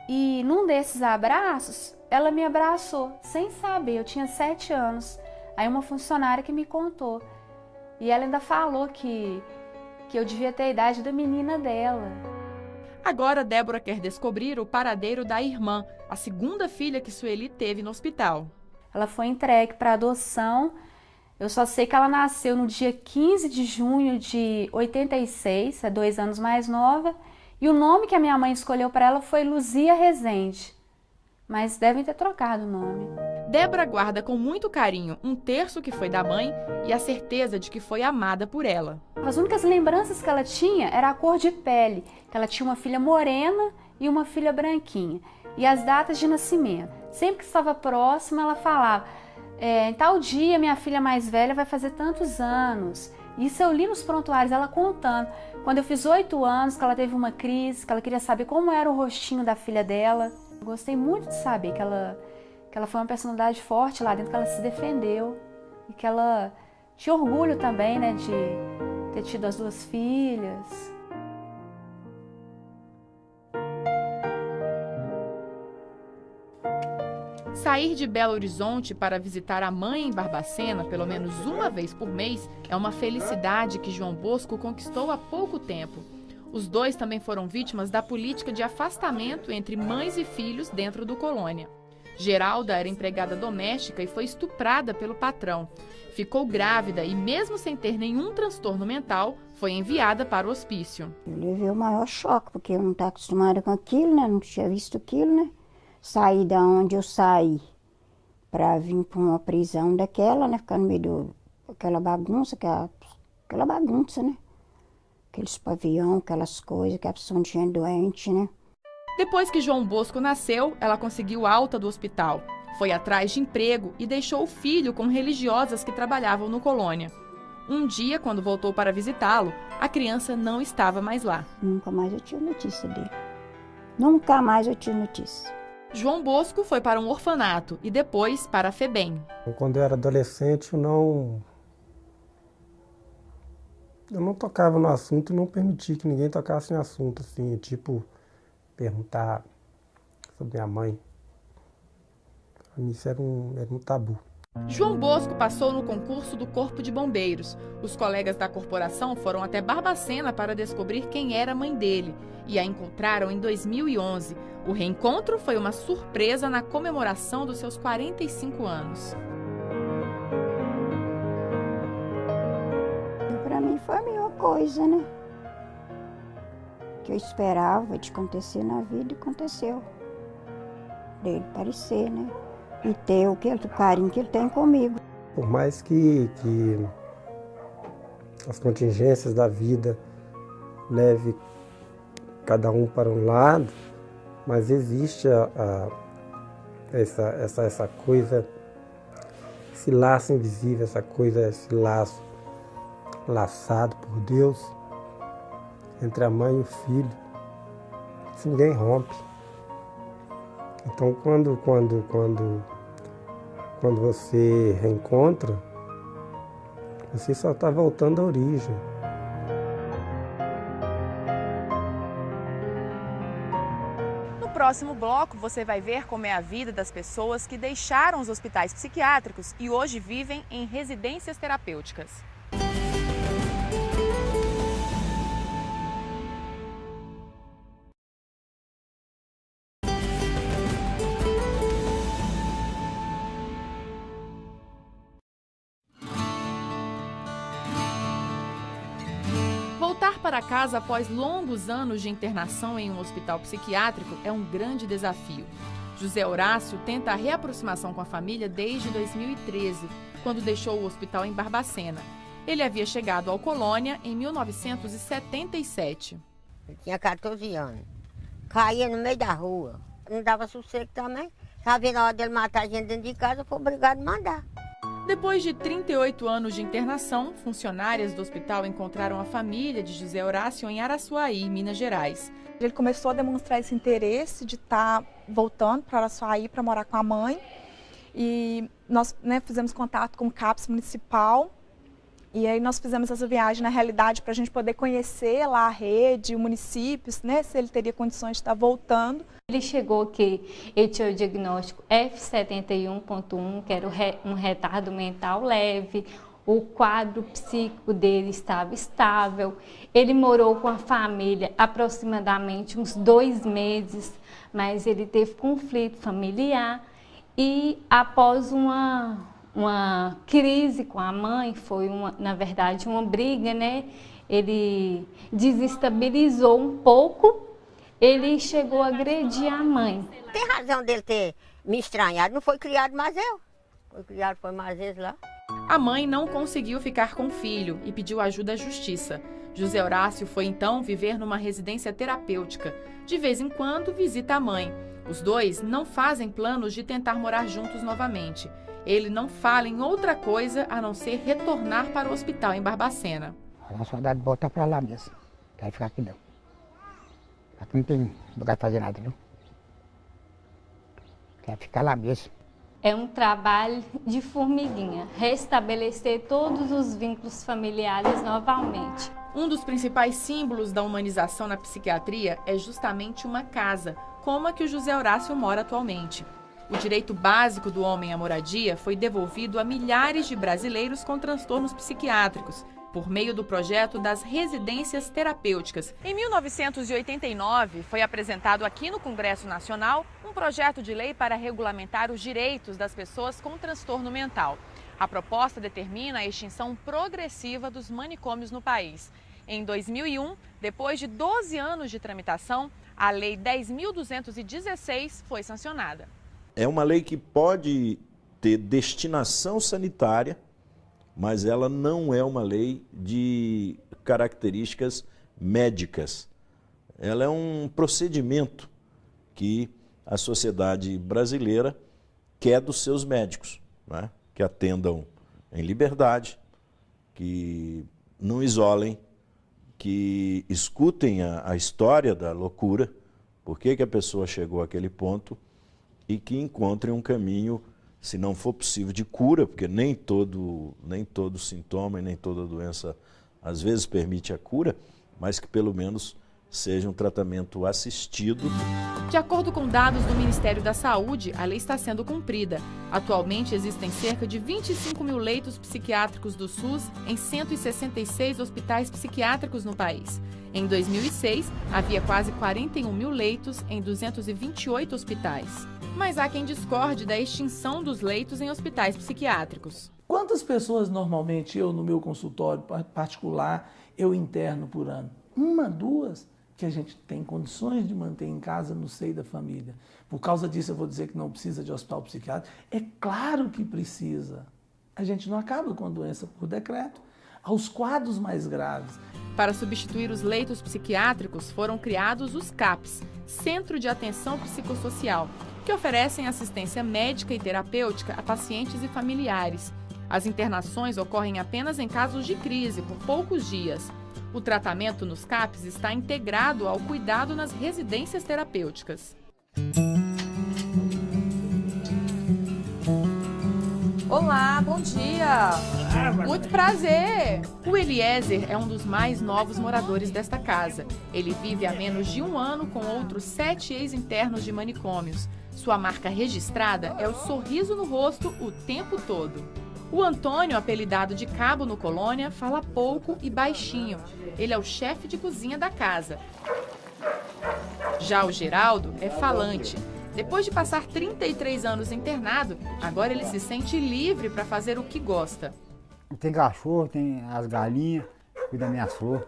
E num desses abraços, ela me abraçou, sem saber, eu tinha 7 anos. Aí uma funcionária que me contou. E ela ainda falou que eu devia ter a idade da menina dela. Agora Débora quer descobrir o paradeiro da irmã, a segunda filha que Sueli teve no hospital. Ela foi entregue para adoção. Eu só sei que ela nasceu no dia 15 de junho de 86, é 2 anos mais nova. E o nome que a minha mãe escolheu para ela foi Luzia Rezende. Mas devem ter trocado o nome. Débora guarda com muito carinho 1/3 que foi da mãe e a certeza de que foi amada por ela. As únicas lembranças que ela tinha era a cor de pele, que ela tinha uma filha morena e uma filha branquinha. E as datas de nascimento. Sempre que estava próxima, ela falava, em tal dia minha filha mais velha vai fazer tantos anos. Isso eu li nos prontuários, ela contando. Quando eu fiz 8 anos, que ela teve uma crise, que ela queria saber como era o rostinho da filha dela. Eu gostei muito de saber que ela foi uma personalidade forte lá dentro, que ela se defendeu. E que ela tinha orgulho também, né, de ter tido as 2 filhas. Sair de Belo Horizonte para visitar a mãe em Barbacena, pelo menos uma vez por mês, é uma felicidade que João Bosco conquistou há pouco tempo. Os dois também foram vítimas da política de afastamento entre mães e filhos dentro do Colônia. Geralda era empregada doméstica e foi estuprada pelo patrão. Ficou grávida e, mesmo sem ter nenhum transtorno mental, foi enviada para o hospício. Eu levei o maior choque, porque eu não estava acostumada com aquilo, né? Não tinha visto aquilo, né? Saí da onde eu saí para vir para uma prisão daquela, né? Ficar no meio daquela bagunça, aquela bagunça, né? Aqueles pavião, aquelas coisas, que a pessoa de gente doente, né? Depois que João Bosco nasceu, ela conseguiu alta do hospital. Foi atrás de emprego e deixou o filho com religiosas que trabalhavam no Colônia. Um dia, quando voltou para visitá-lo, a criança não estava mais lá. Nunca mais eu tive notícia dele. Nunca mais eu tive notícia. João Bosco foi para um orfanato e depois para a FEBEM. Quando eu era adolescente, eu não tocava no assunto e não permitia que ninguém tocasse no assunto, assim, tipo, perguntar sobre minha mãe. Para mim isso era um tabu. João Bosco passou no concurso do Corpo de Bombeiros. Os colegas da corporação foram até Barbacena para descobrir quem era a mãe dele e a encontraram em 2011. O reencontro foi uma surpresa na comemoração dos seus 45 anos. Para mim foi a melhor coisa, né? Que eu esperava de acontecer na vida e aconteceu. Dele parecer, né? E ter o carinho que ele tem comigo. Por mais que as contingências da vida leve cada um para um lado, mas existe essa coisa, esse laço invisível, esse laço laçado por Deus entre a mãe e o filho. Isso ninguém rompe. Então quando você reencontra, você só está voltando à origem. próximo bloco, você vai ver como é a vida das pessoas que deixaram os hospitais psiquiátricos e hoje vivem em residências terapêuticas. Voltar para casa após longos anos de internação em um hospital psiquiátrico é um grande desafio. José Horácio tenta a reaproximação com a família desde 2013, quando deixou o hospital em Barbacena. Ele havia chegado ao Colônia em 1977. Eu tinha 14 anos. Caía no meio da rua. Não dava sossego também. Estava vendo a hora dele matar a gente dentro de casa, foi obrigado a mandar. Depois de 38 anos de internação, funcionárias do hospital encontraram a família de José Horácio em Araçuaí, Minas Gerais. Ele começou a demonstrar esse interesse de estar voltando para Araçuaí para morar com a mãe. E nós fizemos contato com o CAPS municipal. E aí nós fizemos essa viagem, na realidade, para a gente poder conhecer lá a rede, o município, né, se ele teria condições de estar voltando. Ele chegou que ele tinha o diagnóstico F71.1, que era um retardo mental leve, o quadro psíquico dele estava estável. Ele morou com a família aproximadamente uns 2 meses, mas ele teve conflito familiar e após uma crise com a mãe, foi na verdade uma briga, né? Ele desestabilizou um pouco, ele chegou a agredir a mãe. Tem razão dele ter me estranhado, não foi criado mais eu. Foi criado, foi mais eles lá. A mãe não conseguiu ficar com o filho e pediu ajuda à justiça. José Horácio foi então viver numa residência terapêutica. De vez em quando visita a mãe. Os dois não fazem planos de tentar morar juntos novamente. Ele não fala em outra coisa a não ser retornar para o hospital em Barbacena. A saudade volta para lá mesmo. Quer ficar aqui não. Aqui não tem lugar para fazer nada, não. Quer ficar lá mesmo. É um trabalho de formiguinha, restabelecer todos os vínculos familiares novamente. Um dos principais símbolos da humanização na psiquiatria é justamente uma casa, como a que o José Horácio mora atualmente. O direito básico do homem à moradia foi devolvido a milhares de brasileiros com transtornos psiquiátricos, por meio do projeto das residências terapêuticas. Em 1989, foi apresentado aqui no Congresso Nacional um projeto de lei para regulamentar os direitos das pessoas com transtorno mental. A proposta determina a extinção progressiva dos manicômios no país. Em 2001, depois de 12 anos de tramitação, a Lei 10.216 foi sancionada. É uma lei que pode ter destinação sanitária, mas ela não é uma lei de características médicas. Ela é um procedimento que a sociedade brasileira quer dos seus médicos, né? Que atendam em liberdade, que não isolem, que escutem a história da loucura, por que a pessoa chegou àquele ponto, e que encontrem um caminho, se não for possível, de cura, porque nem todo sintoma e nem toda doença às vezes permite a cura, mas que pelo menos seja um tratamento assistido. De acordo com dados do Ministério da Saúde, a lei está sendo cumprida. Atualmente existem cerca de 25 mil leitos psiquiátricos do SUS em 166 hospitais psiquiátricos no país. Em 2006, havia quase 41 mil leitos em 228 hospitais. Mas há quem discorde da extinção dos leitos em hospitais psiquiátricos. Quantas pessoas normalmente eu, no meu consultório particular, eu interno por ano? 1, 2 que a gente tem condições de manter em casa no seio da família. Por causa disso eu vou dizer que não precisa de hospital psiquiátrico? É claro que precisa. A gente não acaba com a doença por decreto. Aos quadros mais graves. Para substituir os leitos psiquiátricos, foram criados os CAPs, Centro de Atenção Psicossocial, que oferecem assistência médica e terapêutica a pacientes e familiares. As internações ocorrem apenas em casos de crise, por poucos dias. O tratamento nos CAPs está integrado ao cuidado nas residências terapêuticas. Olá, bom dia! Muito prazer! O Eliezer é um dos mais novos moradores desta casa. Ele vive há menos de 1 ano com outros 7 ex-internos de manicômios. Sua marca registrada é o sorriso no rosto o tempo todo. O Antônio, apelidado de Cabo no Colônia, fala pouco e baixinho. Ele é o chefe de cozinha da casa. Já o Geraldo é falante. Depois de passar 33 anos internado, agora ele se sente livre para fazer o que gosta. Tem cachorro, tem as galinhas, cuido das minhas flores.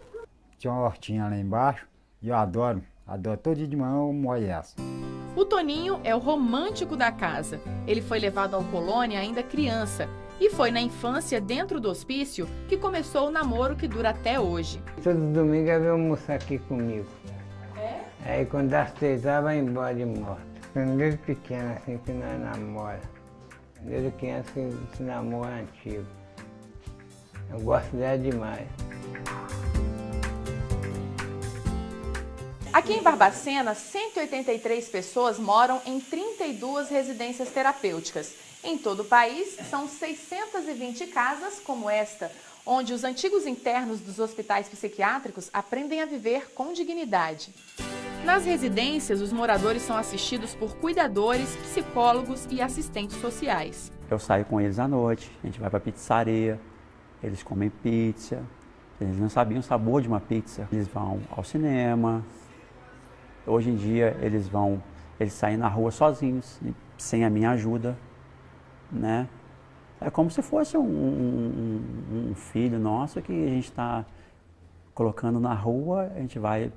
Tinha uma hortinha lá embaixo e eu adoro todo dia de manhã eu molho essa. O Toninho é o romântico da casa. Ele foi levado ao Colônia ainda criança e foi na infância dentro do hospício que começou o namoro que dura até hoje. Todo domingo ela vem almoçar aqui comigo. Aí quando dá 6 horas vai embora de moto. Desde pequeno assim que nós namora. Desde criança que esse namoro é antigo. Eu gosto dela demais. Aqui em Barbacena, 183 pessoas moram em 32 residências terapêuticas. Em todo o país, são 620 casas como esta, onde os antigos internos dos hospitais psiquiátricos aprendem a viver com dignidade. Nas residências, os moradores são assistidos por cuidadores, psicólogos e assistentes sociais. Eu saio com eles à noite, a gente vai para a pizzaria, eles comem pizza, eles não sabiam o sabor de uma pizza. Eles vão ao cinema, hoje em dia eles saem na rua sozinhos, sem a minha ajuda, né? É como se fosse um filho nosso que a gente está colocando na rua, a gente vai...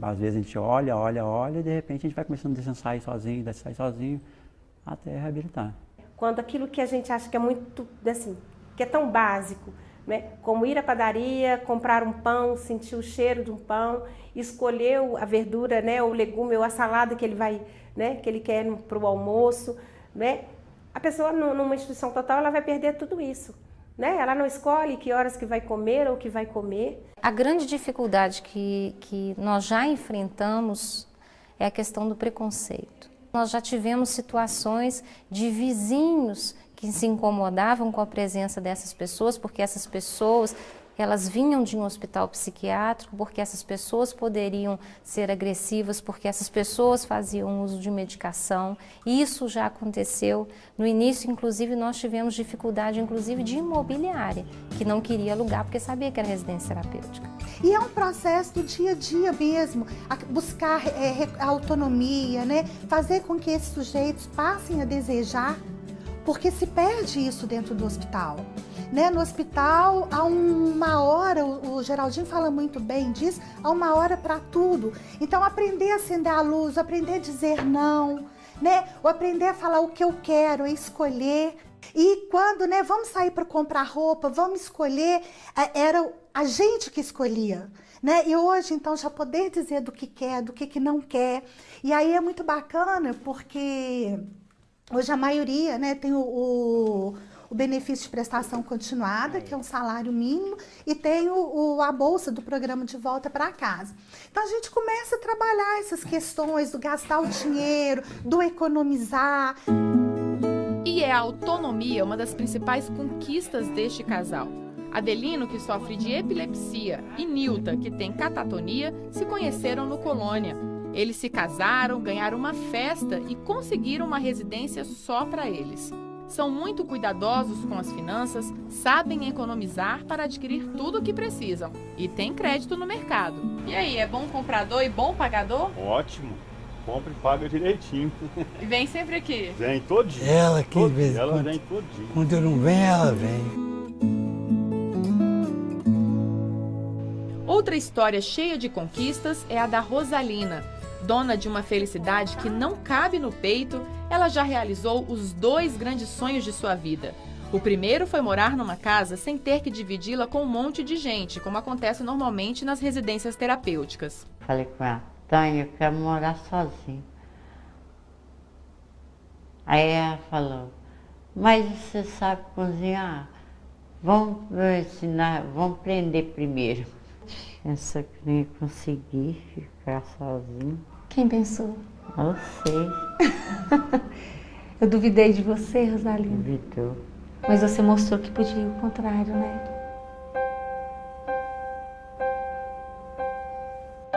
Às vezes a gente olha e de repente a gente vai começando a sair sozinho, até reabilitar. Quando aquilo que a gente acha que é muito, assim, que é tão básico, né? Como ir à padaria, comprar um pão, sentir o cheiro de um pão, escolher a verdura, né? O legume ou a salada que ele vai, né? Que ele quer para o almoço, né? A pessoa numa instituição total ela vai perder tudo isso. Né? Ela não escolhe que horas que vai comer ou que vai comer. A grande dificuldade que nós já enfrentamos é a questão do preconceito. Nós já tivemos situações de vizinhos que se incomodavam com a presença dessas pessoas, porque essas pessoas elas vinham de um hospital psiquiátrico, porque essas pessoas poderiam ser agressivas, porque essas pessoas faziam uso de medicação. Isso já aconteceu. No início, inclusive, nós tivemos dificuldade, inclusive, de imobiliária, que não queria alugar porque sabia que era residência terapêutica. E é um processo do dia a dia mesmo, buscar autonomia, né? Fazer com que esses sujeitos passem a desejar, porque se perde isso dentro do hospital. Né? No hospital, há uma hora, o Geraldinho fala muito bem disso, há uma hora para tudo. Então, aprender a acender a luz, aprender a dizer não, né? Ou aprender a falar o que eu quero, a escolher. E quando, né, vamos sair para comprar roupa, vamos escolher, era a gente que escolhia. Né? E hoje, então, já poder dizer do que quer, do que não quer. E aí é muito bacana, porque hoje a maioria, né, tem o benefício de prestação continuada, que é um salário mínimo, e tem a bolsa do programa de volta para casa. Então, a gente começa a trabalhar essas questões do gastar o dinheiro, do economizar. E é a autonomia uma das principais conquistas deste casal. Adelino, que sofre de epilepsia, e Nilda, que tem catatonia, se conheceram no Colônia. Eles se casaram, ganharam uma festa e conseguiram uma residência só para eles. São muito cuidadosos com as finanças, sabem economizar para adquirir tudo o que precisam e tem crédito no mercado. E aí, é bom comprador e bom pagador? Ótimo, compra e paga direitinho. E vem sempre aqui? Vem todo dia. Ela aqui, todo dia. Ela vem todo dia. Quando eu não venho, ela vem. Outra história cheia de conquistas é a da Rosalina. Dona de uma felicidade que não cabe no peito, ela já realizou os 2 grandes sonhos de sua vida. O primeiro foi morar numa casa sem ter que dividi-la com um monte de gente, como acontece normalmente nas residências terapêuticas. Falei com ela, Tânia, eu quero morar sozinha. Aí ela falou, mas você sabe cozinhar? Vamos ensinar, vamos aprender primeiro. Pensa que nem consegui ficar sozinha. Quem pensou? Você. Eu duvidei de você, Rosalina. Duvidou. Mas você mostrou que podia o contrário, né?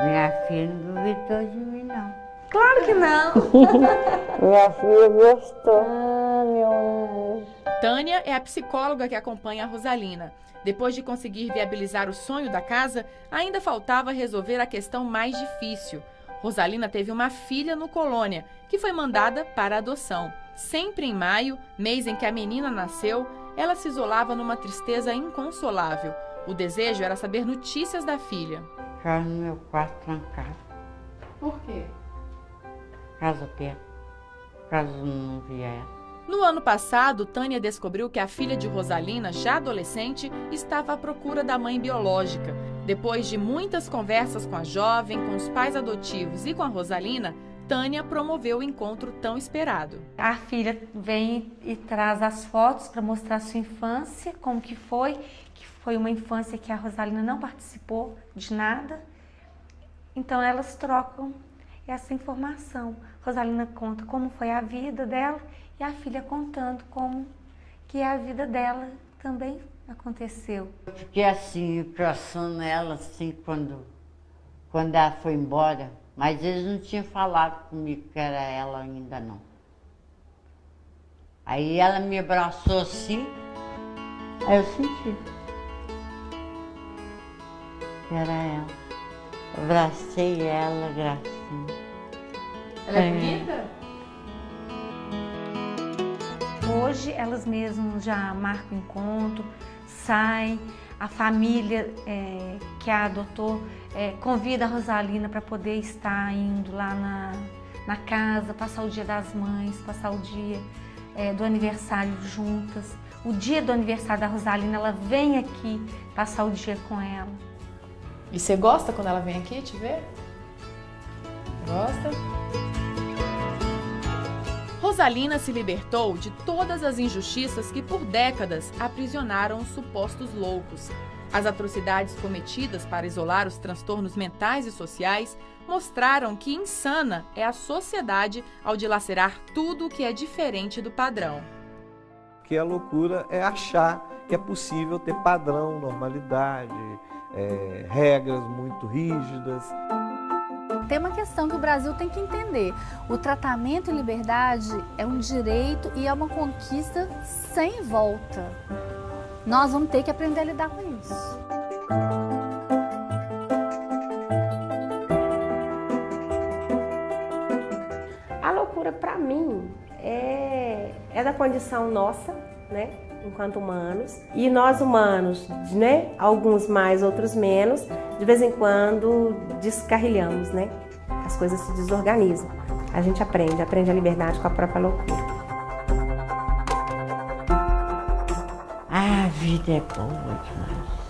Minha filha não duvidou de mim, não. Claro que não! Minha filha gostou. Meu anjo. Tânia é a psicóloga que acompanha a Rosalina. Depois de conseguir viabilizar o sonho da casa, ainda faltava resolver a questão mais difícil. Rosalina teve uma filha no Colônia, que foi mandada para adoção. Sempre em maio, mês em que a menina nasceu, ela se isolava numa tristeza inconsolável. O desejo era saber notícias da filha. Ficava no meu quarto trancado. Por quê? Casa perto. Caso não vier. No ano passado, Tânia descobriu que a filha de Rosalina, já adolescente, estava à procura da mãe biológica. Depois de muitas conversas com a jovem, com os pais adotivos e com a Rosalina, Tânia promoveu o encontro tão esperado. A filha vem e traz as fotos para mostrar sua infância, como que foi uma infância que a Rosalina não participou de nada. Então elas trocam essa informação. Rosalina conta como foi a vida dela e a filha contando como que a vida dela também aconteceu. Eu fiquei assim, próximo ela, assim, quando ela foi embora. Mas eles não tinham falado comigo que era ela ainda, não. Aí ela me abraçou assim, aí eu senti. Era ela. Abracei ela, gracinha. Ela é bonita? Hoje elas mesmas já marcam encontro, saem, a família que a adotou convida a Rosalina para poder estar indo lá na casa, passar o dia das mães, passar o dia do aniversário juntas. O dia do aniversário da Rosalina, ela vem aqui passar o dia com ela. E você gosta quando ela vem aqui te ver? Gosta? Rosalina se libertou de todas as injustiças que por décadas aprisionaram os supostos loucos. As atrocidades cometidas para isolar os transtornos mentais e sociais mostraram que insana é a sociedade ao dilacerar tudo o que é diferente do padrão. Que a loucura é achar que é possível ter padrão, normalidade, regras muito rígidas. Tem uma questão que o Brasil tem que entender. O tratamento em liberdade é um direito e é uma conquista sem volta. Nós vamos ter que aprender a lidar com isso. A loucura, para mim, é da condição nossa, né, enquanto humanos. E nós humanos, né, alguns mais, outros menos, de vez em quando descarrilhamos, né? As coisas se desorganizam. A gente aprende a liberdade com a própria loucura. A vida é boa demais.